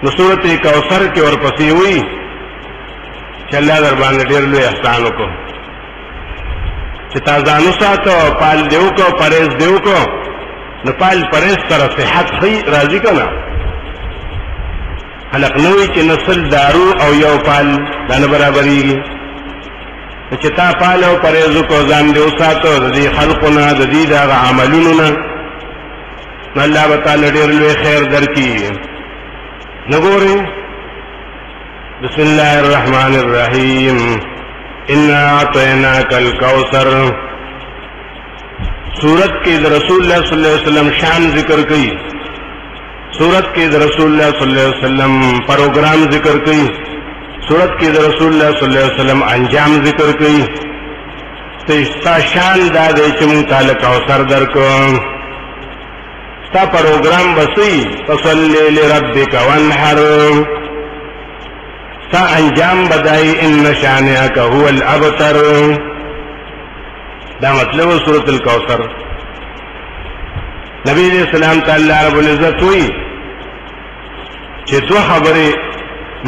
نو سورت کوثر کې ورپسې وی چې الله در باندې ډېر لوی احسان وکړو چې تا ځانو ساتو پال دیو کو پرهیز دیو کو نو پال پرهیز سره صحت خی راضی کنا خلق نوی چې نسل دارو او یو پال دانه برابرېږي چې تا پال او پرهیز کو ځان دیو ساتو د دې خلقونه د دې د عملونو نه نو الله تعالی ډېر لوی خیر درکړي نګوري بسم الله الرحمن الرحیم انا اعطیناک الکوثر سورت کې د رسول الله صلی الله علیه وسلم شان ذکر کړي سورت کې د رسول الله صلی الله علیه وسلم پروګرام ذکر کړي سورت کې د رسول الله صلی الله علیه وسلم انجام ذکر کړي ستا شان دا دی چې مونږ تعالی کوثر درکو ستا پروګرام بسوي فصلی لربک وانحر ستا انجام بدای ان شانئک هو الابتر دا مطلب سورۃ الکوثر نبی علیہ السلام تعالی رب العزت وی چې دو خبره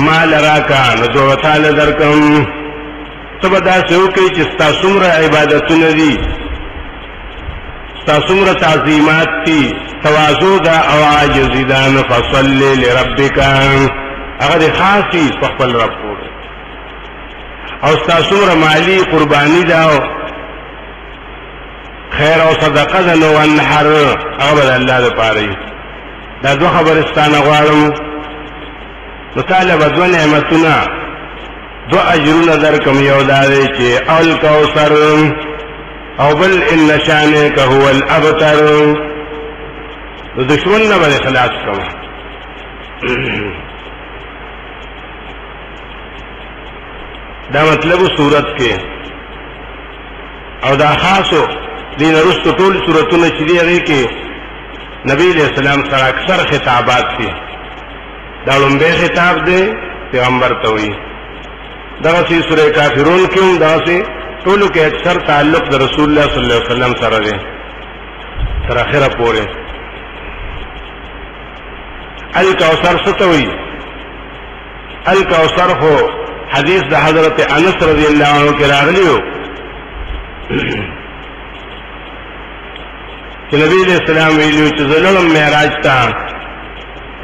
مال راکا نو دو تعالی درکم تب دا سو کې چې ستا څومره عبادتونه دي ستا څومره تعظیمات دي تواضع دا او عاجزی دا فصلی لربک هغه خاصی په خپل رب پورې او ستا څومره مالی قربانی دا خیر او صدقه ده نو انحر هغه الله لپاره دا دوه خبرستانه غواړم نو تعالی بدو نعمتونه دو اجرونه درکم یو دا دی چې اول کوثر او بل ان شانک هو الابتر د دشمن نه به خلاص کوم دا مطلب صورت کې او دا خاصو دین رست ټول صورتونه چې دی هغه کې نبی علیہ السلام سره اکثر خطابات دي دا لومبه خطاب دی پیغمبر ته وی دا چې سورہ کافرون کې هم دا سي ټولو کې اکثر تعلق د رسول الله صلی الله علیه وسلم سره دی تر اخره پورې الکوثر ستوي الکوثر هو حدیث د حضرت انس رضی الله عنه کې راغلیو چې نبی علیہ السلام ویلو چې زلم معراج ته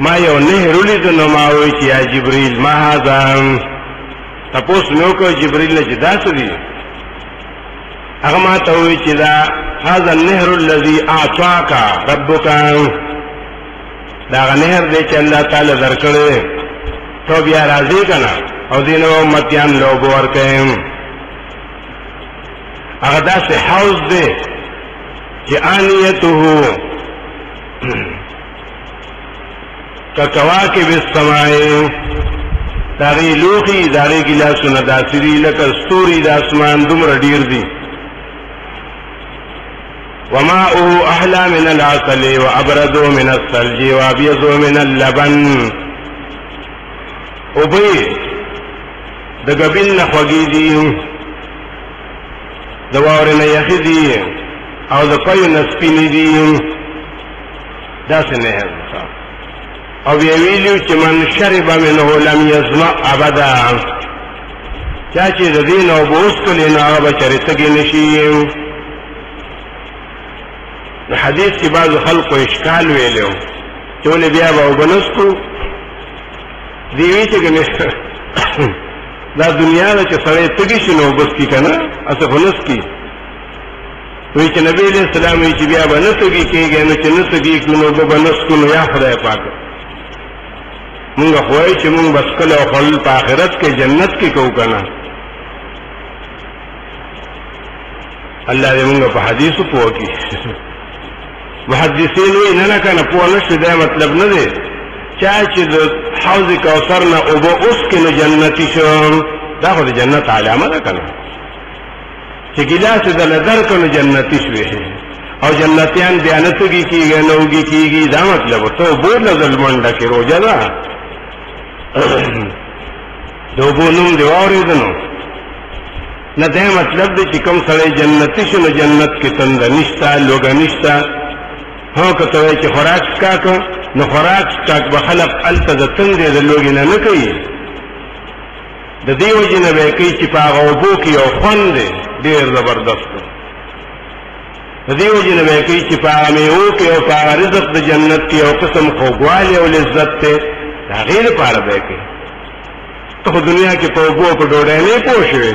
ما یو نهر ولید نو ما وی چې یا جبرئیل ما هاذا تاسو نو کو جبرئیل نه جدا سړي هغه ما ته وی چې دا هاذا النهر الذي اعطاك ربك دا نهر دې چې الله تعالی درکړي ته بیا راځي کنه او دینو امتیان لوګ ورکم هغه داسې حوض دی چې انیته کواکب السماء داغی لوخی داغی گلاسونه داسری لکه ستوري د اسمان دومره ډیر دي وماؤه احلى من العسل وابرد من الثلج وابيض من اللبن وبي د غبین نه خوږی دي د واورې نه یخي دي او د پيو نه سپینې دي داسې نه او ویلو چې من شرب منه لم يظمأ ابدا چا چې د دین او بوس کلی نه هغه بچری تګی نشي د حدیث کې بعض خلکو اشکال ویلو چې ولې بیا به وبنستو دی وی چې دا دنیا له چې سړی تګی شنو بس کی کنه اسه خلص کی وی چې نبی علیہ السلام وی چې بیا به نه تګی کېږي نو چې نه تګی کینو به بنس کو نو یا خدای پاک مونږ خوای چې مونږ بس کله خپل په آخرت کې جنت کې کو کنه الله دې مونږ په حدیثو پوه کړي محدثین وی نه کنه پوه نشي دا مطلب نه دی چا چې د حوض کوثر نه او به اوس کې نو جنتی شو دا خو د جنت علامه ده کنه چې ګلاس د لدر کنه جنتی شوی او جنتیان بیانتږي کیږي نوږي کیږي دا مطلب ته بول ظلمنده کې روزه ده دوبونم دی اوریدنو نه دا مطلب دی چې کوم سړی جنتی شنو جنت کې تند نشتا لوګ نشتا هو کته چې خوراک کا نو خوراک سټاک به خلق الته د تندې د لوګي نه کوي د دې وجې نه به کوي چې په هغه اوبو کې یو خوند دی ډېر زبردست د دې وجې نه به کوي چې په هغه میوو کې او په هغه رزق د جنت کې یو قسم خوږوالی او لذت دی د هغې لپاره به کوي ته خو دنیا کې په اوبو په ډوډۍ نه پوه شوې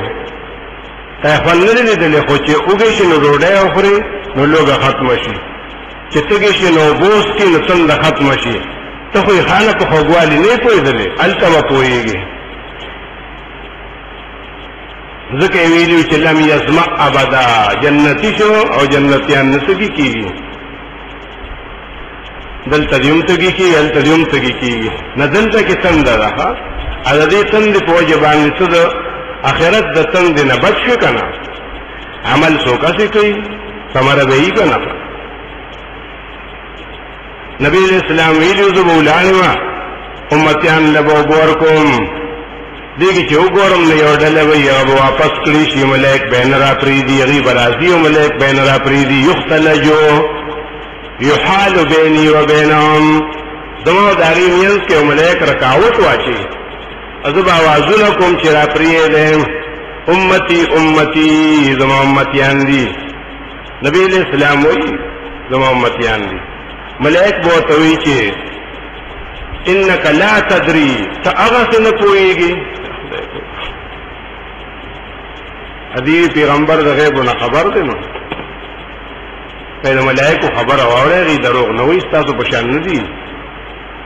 تا یې خوند نه دی لیدلی خو چې اوږې شي نو ډوډۍ وخورې نو لوږه ختمه شي چې تږې شي نو اوبه وڅښې نو تنده ختمه شي ته خو یې خانه په خوږوالي نه یې پوهېدلې هلته به پوهېږې ځکه یې ویلي چې لم یسمع ابدا جنتي شو او جنتیان نه تږي کېږي دلته دې هم تږي کېږي هلته دې هم تږي کېږي نه دلته کې تنده ده ښه او د دې تندې په وجه باندې څه د آخرت د تندې نه بچ شو که نه عمل څوک هسې کوي ثمره به یي که نه نبی علیہ السلام ویلي زه به ولاړم امتیان له به اوبه ورکوم دې کې چې وګورم نو یو ډله به هغه به واپس کړي شي ملایک به یې نه راپرېږدي هغې به راځي او ملایک به یې نه راپرېږدي یختلجو یحال بیني و بینهم زما او د هغې منځ کې یو ملایک رکاوټ واچوي زه به اوازونه کوم چې راپرېږدی امتي امتي زما امتیان دي نبی علیہ السلام وایي زما امتیان دي ملائک به ورته وایي چې انک لا تدري ته هغسې نه پوهېږي دې پیغمبر د غیبو نه خبر دی نو که د ملایکو خبره واورئ هغې دروغ نه وایي ستاسو په شان نه دي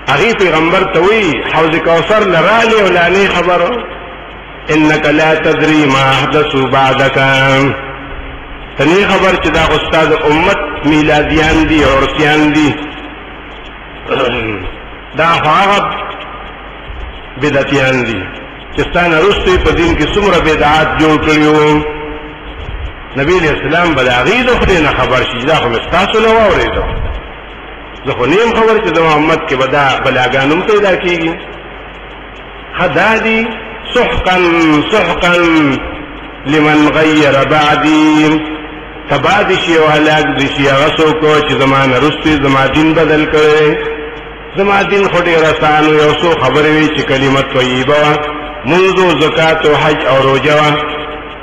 هغې پیغمبر ته وایي حوض کوثر نه رالې او لا نه خبره انک لا تدري ما احدثوا بعدک ته نه خبر چې دا خو ستا د امت میلادیان دي عرسیان دي دا خو هغه بدعتیان دي چې ستا نه وروسته په دین کې څومره بدعات جوړ کړي وو نبي علیه السلام به د هغې د خدای نه خبر شي دا خو مې ستاسو نه واورېده زه خو نه یم خبر چې زما امت کې به دا بلاګان هم پیدا کېږي ښه دا دي سحقا سحقا لمن غیر بعدي تبا دي شي او هلاک دي شي هغه څوک چې زما نه وروسته زما دین بدل کړی زما دین خو ډېر اسان و یو څو خبرې وي چې کلمه طیبه وه منځ و زکات و حج او روژه وه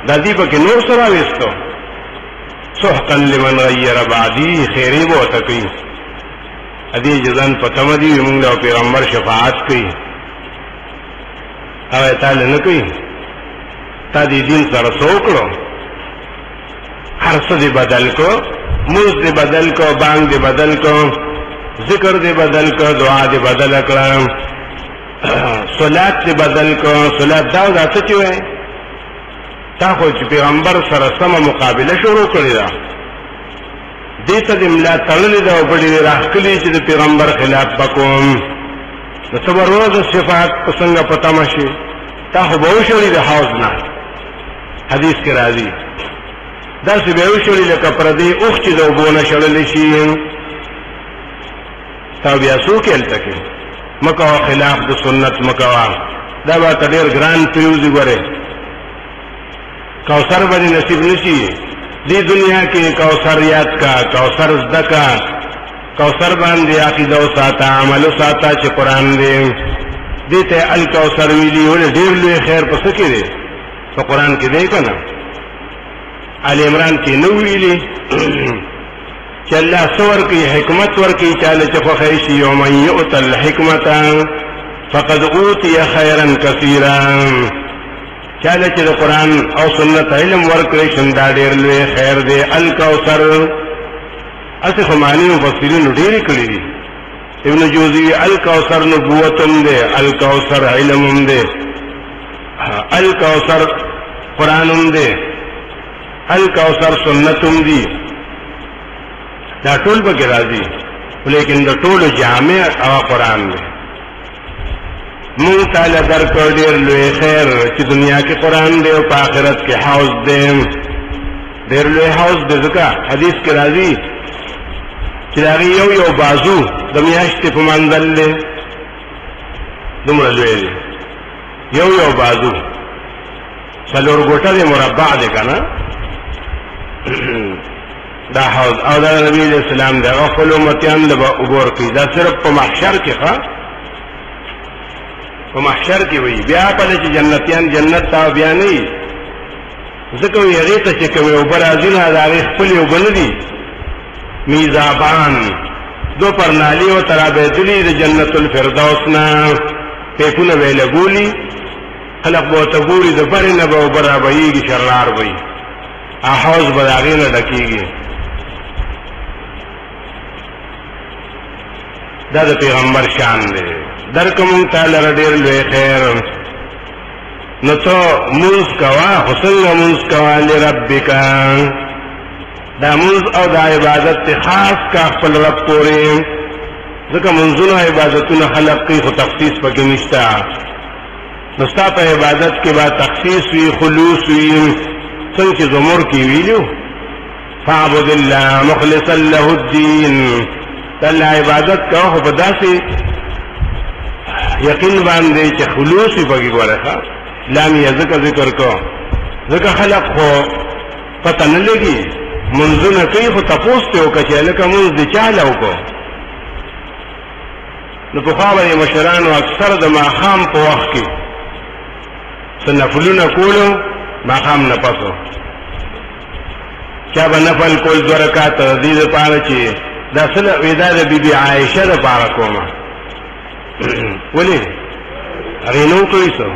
دا دې پکې نور څه راویستو سحقا لمن غیر بعدي خیرې به ورته کوي ادې جزان په تمه دي موږ له پیغمبر شفاعت کوي هغه تعالی نه کوي تا دې دین سره څه وکړو هر څه دې بدل کو موږ دې بدل کو بانګ دې بدل کو ذکر دې بدل کو دعا دې بدل کړه صلات دې بدل کو صلات دا څه چې وای تا خو چې پیغمبر سره سمه مقابله شروع کړې ده دې ته دې ملا تړلې ده او بډې راښکلې چې د پیغمبر خلاف وکوم د صبر ورځ صفات په څنګه پتا مشي تا خو به وشړې د حوض نه حدیث کې راځي داسې به وشړې لکه پردې اوښ چې د اوبو نه شړلی شي تا بیا څوک یې هلته کې مه کوه خلاف د سنت مه کوه دا به ته ډېر ګران پرېوځي ګورې کوثر به دې نصیب نه شي دې دنیا کې کوثر یاد کا کوثر زده کا کوثر باندې عقیده وساته عمل وساته چې قرآن دی دې ته الکوثر ویلي ولې ډېر لوی خیر په څه کې دی په قرآن کې دی که نه آل عمران کې نه ویلي چې الله څه ورکوي حکمت ورکوي چاله چې خوښی شي ومن یؤت الحکمة فقد اوتي خیرا کثیرا چاله چې د قرآن او سنت علم ورکړی شم دا ډېر لوی خیر دی الکوثر اسې خو معنی مفسرینو ډېرې کړي دي ابن جوزی الکوثر نبوت هم دی الکوثر علم هم دی الکوثر قرآن هم دی الکوثر سنت هم دی دا ټول پکې راځي لیکن د ټولو جامع هغه قرآن دی مونږ تعالی درکړ ډېر لوی خیر چې دنیا کې قرآن دی او په آخرت کې حوض دی ډېر لوی حوض دی ځکه حدیث کې راځي چې د هغې یو بازو د میاشتې په منزل دی دومره لوی دی یو بازو څلور ګوټه دی مربع دی که نه دا حوض او دا نبی علیہ السلام دا غفل امتیان دا عبور کی دا صرف پا محشر کی خواہ پا محشر کی وی بیا پا چی جنتیان جنت تا بیا نئی ذکوی اغیطا چکوی اوپر آزین دا اغیط پلی اوبن دی میزابان دو پر نالی و ترابیدلی دا جنت الفردوسنا پیکون ویلگولی خلق بوتگولی دا برن با اوپر آباییگی شرار بای احوز بداغین ڈکیگی دا دا پیغمبر شان دے درکمون تالر دیر لوی خیر نو تو منز کوا حسنگ منز کوا لربکا دا منز او دا عبادت خاص کا خپل رب پوری ذکر منزون عبادتون خلق کی خو تخصیص پا کنشتا نستا پا عبادت کے بعد تخصیص وی خلوص وی سنچ زمر کی ویلو فعبد اللہ مخلصا له الدین تاللہ عبادت کا خو پدا سے یقین باندے چه خلوصی پاکی گو رکھا لامی ذکر کو ذکر خلق خو پتہ نہ لگی منزون کئی خو تپوستے ہو کچھ لکا منز دی چالو کو نو پخوابر مشرانو اکثر دا ماخام پا وقت کی سنفلون کولو ماخام نپسو چا با نفل کول دو رکات دید پارا چی دا صلح ویدا دا بی بی عائشہ دا پارا کوما ولی اغینو کوئی سو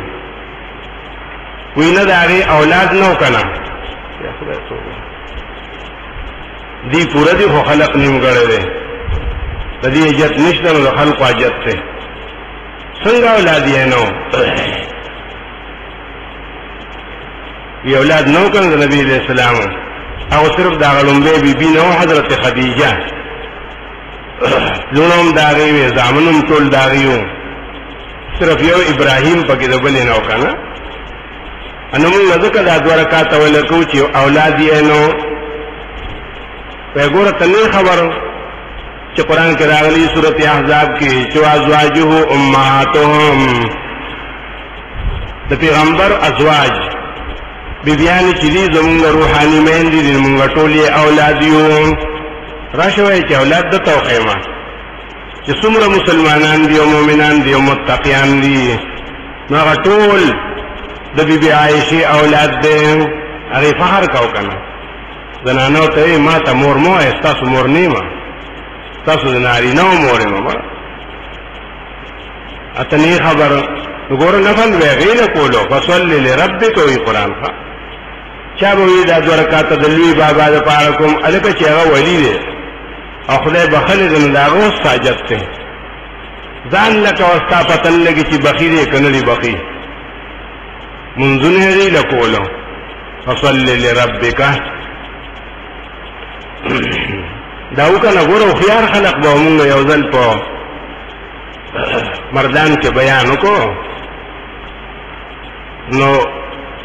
وینا دا اغی اولاد نو کنا یا خدا توبہ دی پورا دی خو خلق نیم گڑے دے دا دی اجت نشتن دا خلق اجت تے سنگا اولادی ہے نو یہ اولاد نو کن دا نبی علیہ السلام او صرف دا غلومبے بی بی نو حضرت خدیجہ لونم داغیوی زامنم طول داغیو صرف یو ابراہیم پاکی دا بلی نو کنا انمون نذکر دا دورکات ولکو چی اولادی ہے نو پیغور تنی خبر چی قرآن کے راغلی سورت احزاب کی چو ازواجو امہاتهم دا پیغمبر ازواج بیبیانی چی دی زمونگ روحانی مین دی زمونگ طولی اولادیو راشوئی چی اولاد دا توخیمہ چی سمر مسلمانان دی و مومنان دی و متقیان دی ناغا طول دا بی بی عائشی اولاد دے اگی فخر کاؤ کنا زنانو تا ما تا مور مو استاسو مور نیما استاسو زناری نو موری ما اتنی خبر گور نفل ویغیل کولو فصلی لربی کوئی قرآن خوا چابوی دا دورکات دلوی بابا دا پارکم علکا چیغا ولی دے او خدای بخلی دن داغو استاجت تے زان لکا وستا پتن لگی چی بخی دے کنلی بخی منزونه دی لکولو فصلی لربکا داو کنا گورو خیار خلق با همونگا یوزل پا مردان کے بیانو کو نو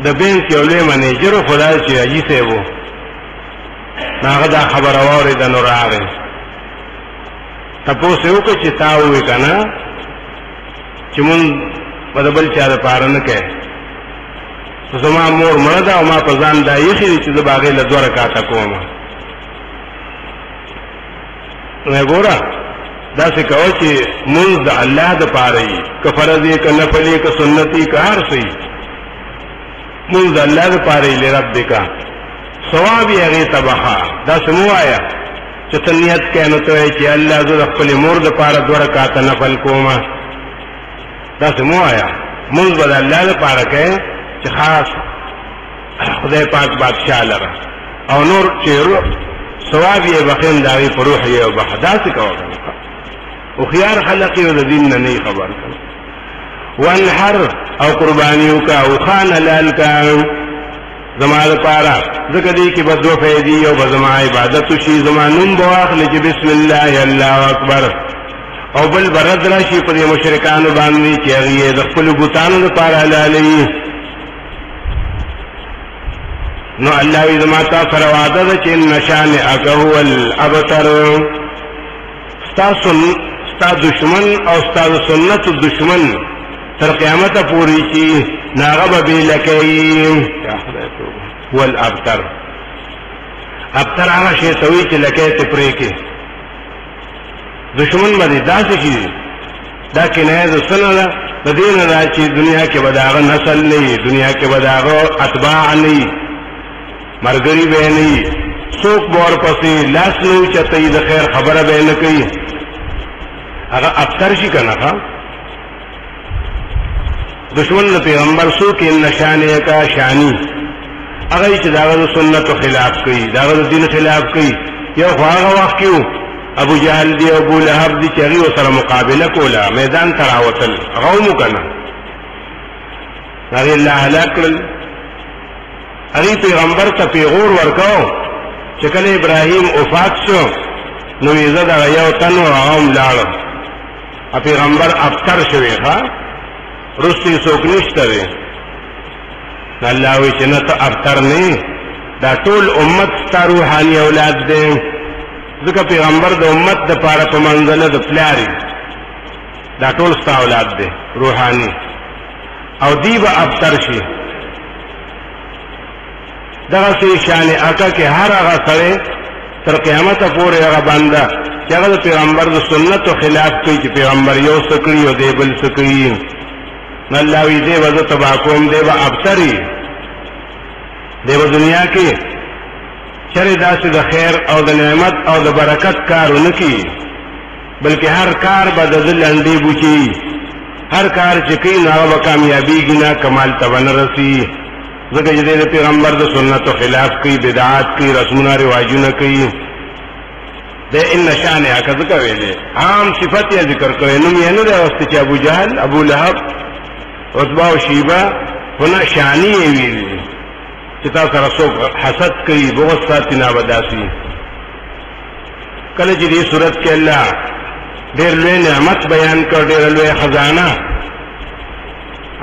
دا بینک یولوی منیجرو خدا چی عجی سیبو ناغدا خبر آواری دا نور آغی تپو سیو که چی تاوی کنا چی من بدبل چا دا پارنکے زما مور مردا او ما پزان دا یخی چې د باغې له دوه رکعاته کوم نه ګوره دا څه کوي چې منځ د الله د پاره یې که فرض یې که نفل یې که سنت یې که هر څه یې منځ د الله د پاره یې لربک ثواب یې هغې تبخا دا څه مو وایه چې ته نیت کوې نو ته وایې چې الله زه د خپلې مور د پاره دوه رکعاته نفل کوم دا څه مو وایه منځ به د الله د پاره کوې خاص خدای پاک بادشاہ لرا او نور چیرو ثواب یې بخین داوی پر روح یې او بحدا سے کوي او خيار خلقي او دین نه نه خبر کړي وانحر او قربانیو کا او خان حلال کا زمال پارا زکه دې کې بدو فیدی او بزما عبادت شي زمانون بواخل چې بسم الله الله اکبر او بل برد راشي پر مشرکان باندې چې هغه د خپل بوتانو لپاره حلالي نو الله وی زما تا سره وعده ده چې نشان اکهو الابتر ستا دشمن او ستا سنت دشمن تر قیامت پوری شي ناغه به لکې والابتر ابتر هغه شی ته وایي چې لکۍ ته پرې کې دشمن باندې داسې شي دا کنایه د څه نه ده د دې نه ده چې دنیا کې به د هغه نسل نه وي دنیا کې به د هغه اتباع نه وي ملګري به نه وي څوک به ورپسې لاس نه اوچتوي د خیر خبره به یې نه کوي هغه ابتر شي که نه ښه دشمن د پیغمبر څوک ان شانئک شانی هغه چې د هغه د سنتو خلاف کوي د هغه د دین خلاف کوي یو خو هغه وخت کې ابو جهل دی او ابو لهب دی چې هغې سره مقابله کوله میدان ته راوتل هغه هم وکنه هغې الله هلاک کړل هغې پیغمبر ته پیغور ورکو چې کله ابراهیم وفات شو نو یې زه دغه یو تن و هغه هم لاړم پیغمبر ابتر شوی ښه رستی څوک نشته دی الله وی چې نه ته ابتر نه دا ټول امت ستا روحاني اولاد دی ځکه پیغمبر د امت د پاره په منزله د پلاري دا ټول ستا اولاد دی روحاني او دی به ابتر شي دغسې شان اکا کې هر هغه سړی تر قیامته پورې هغه بنده چې هغه د پیغمبر د سنتو خلاف کوي چې پیغمبر یو څه کړي او دی بل څه کړي نو الله وی دی به زه تباه کوم دی به ابتر وي دی به دنیا کې چرې داسې د خیر او د نعمت او د برکت کار ونه کړي بلکې هر کار به د ده لنډې بوچي هر کار چې کوي نو هغه به کامیابېږي نه کمال ته به نه رسي ځکه چې دی د پیغمبر د سنتو خلاف کوي بدعات کوي رسمونه رواجونه کوي د ان شانئک ځکه ویلې عام صفت یې ذکر کړی نوم یې نه دی واستې چې ابو جهل ابو لهب عتبه او شیبه هنا شانی یې ویلي چې تا سره څوک حسد کوي بغض ساتي نه به داسې کله چې دې صورت کې الله ډېر لوی نعمت بیان کړ ډېره لوی خزانه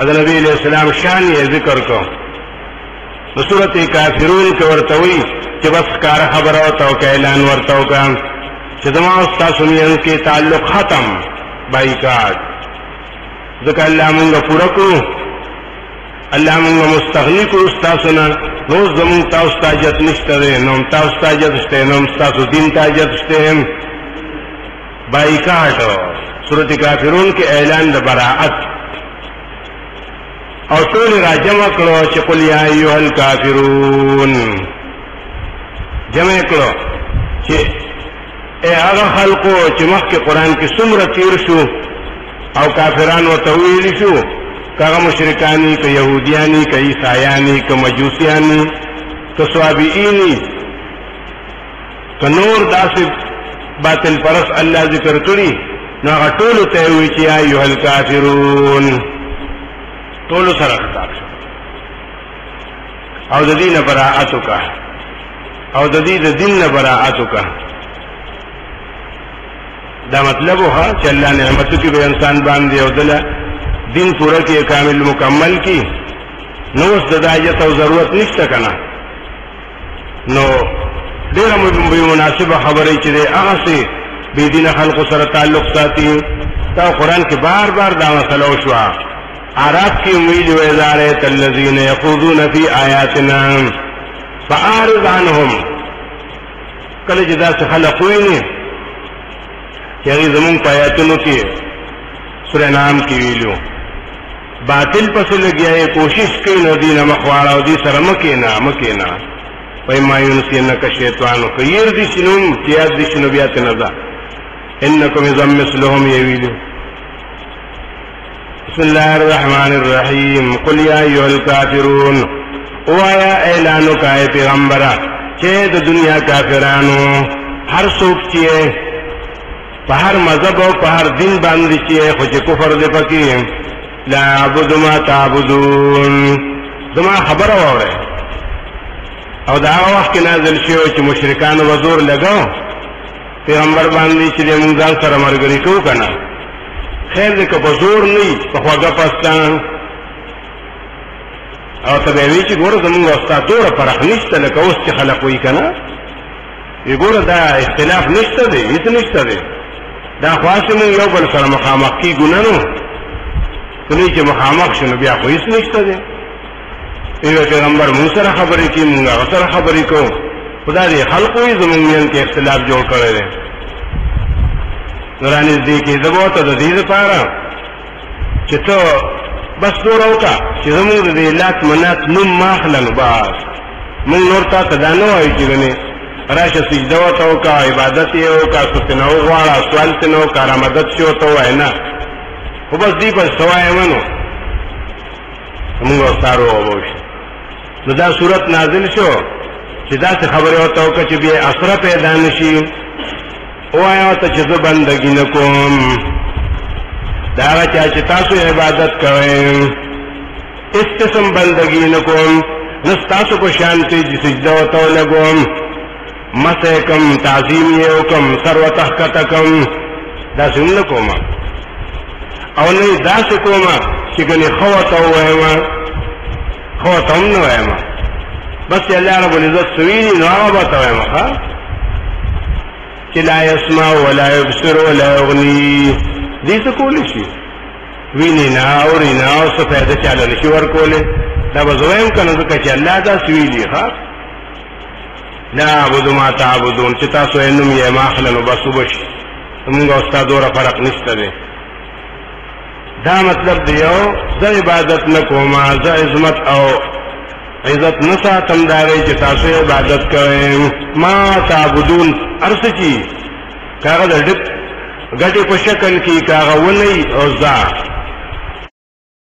د نبي علیہ السلام شان یې ذکر کړ نو صورت کافرون کې ورته وایي چې بس ښکاره خبره ورته وکړه اعلان ورته وکړه چې زما او ستاسو منځ کې تعلق ختم بایکاټ ځکه الله مونږ پوره کړو الله مونږ مستغني کړو ستاسو نه روز زمونږ تاسو ته حاجت نشته دی نو تاسو ته حاجت شته نو ستاسو دین ته حاجت شته بایکاټ صورت کافرون کې اعلان د براءت او ټول را جمع کړو چې قل یا ایها الکافرون جمع کړو چې ای هغه خلقو چې مخکې قرآن کې څومره تیر شو او کافران ورته ویلي شو که هغه مشرکانی که یهودیانی که عیسایانی که مجوسیانی که صابئینی که نور داسې باطل پرس الله ذکر کړي نو هغه ټولو ته یې وایي چې یا ایها الکافرون ټولو سره خطاب شو او د دې نه براءت وکړه او د دې د دین نه براءت وکړه دا مطلب وها چې الله نعمتو کې به انسان باندې او دله دین پورا کې کامل مکمل کی نو اوس د حاجت او ضرورت نشته کنه نو ډیره مناسبه خبره چې هغه سي بی دین خلق سره تعلق ساتي دا قرآن کې بار بار دا مسله وشوه عرب کی ویل و ازارت الذین یخوضون فی آیاتنا فاعرض عنهم کله چې دا خلق ویني چې هغه زمون په آیاتونو کې سورہ نام کې ویلو باطل پس لګیاي کوشش کوي نو دینه مخواړه او دې سره مکینا پای ما ينسينك شیطان خیر دې شنو چې دې شنو بیا ته نزا انکم ذم مثلهم یویلو بسم الله الرحمن الرحیم قل یا ایها الکافرون وایا اعلان وکای پیغمبره چې د دنیا کافرانو هر څوک چې په هر مذهب او په هر دین باندې چې خو چې کفر دې پکې لا اعبد ما تعبدون زما خبره وره او دا وخت کې نازل شو چې مشرکان وزور لګاو پیغمبر باندې چې موږ ځان سره مرګري کوو کنه خیر دې که په زور نه په خواږه پاستان او ته به وی چې ګوره زموږ استاد دوره فرق نشته لکه اوس چې خلق وی کنه یې ګوره دا اختلاف نشته دی هیڅ نشته دی دا خاصه مونږ یو بل سره مخامخ کی ګنانو کله چې مخامخ شنو بیا خو هیڅ نشته دی ایو پیغمبر مون سره خبرې کی مونږ سره خبرې کوو خدا دې خلقو یې زمونږ مین کې اختلاف جوړ کړی دی نورانږدې کېدو ته د دې لپاره چې ته بس دوره وکړه چې زمونږ د دې لات منات نوم ما اخله نو بس مونږ نور تا ته دا نه وایو چې ګنې راشه سجده ورته وکړه عبادت یې وکړه څه ترې نه وغواړه سوال ترې نه وکړه رامدد شي ورته ووایه نه خو بس دې بس څه وایم نو مونږ ورسره ووبو شو نو دا صورت نازل شو چې داسې خبرې ورته وکړه چې بیا اثره پیدا نه شي ووایه ورته چې زه بندګي نه کوم د هغه چا چې تاسو عبادت کوئ هېڅ قسم بندګي نه کوم نه ستاسو په شان کې چې سجده ورته ولګوم مسح کم تعظیم یې وکړم سر ورته ښکته کړم داسې هم نه کوم او نه یې داسې کوم چې ګنې ښه ورته ووایم ښه ورته هم نه وایم بس چې الله رب العزت څه ویلي نو هغه به ورته وایم ښه چې لا یسمع ولا یبصر ولا یغني دې څه کولی شي ویني نه اوري نه او څه فایده چاله نشي ورکولی دا به زه وایم که نه ځکه چې الله داسې ویلي ښه لا اعبد ما تعبدون چې تاسو یې نوم یې ما اخله نو بس وبه شي زمونږ او ستا دوره فرق نشته دی دا مطلب دی یو زه عبادت نه کوم زه عظمت او عزت نه ساتم دا دی چې تاسو عبادت کوئ ما تعبدون هر څه چې که هغه د ډب ګټې په شکل کې که هغه ونی او ځا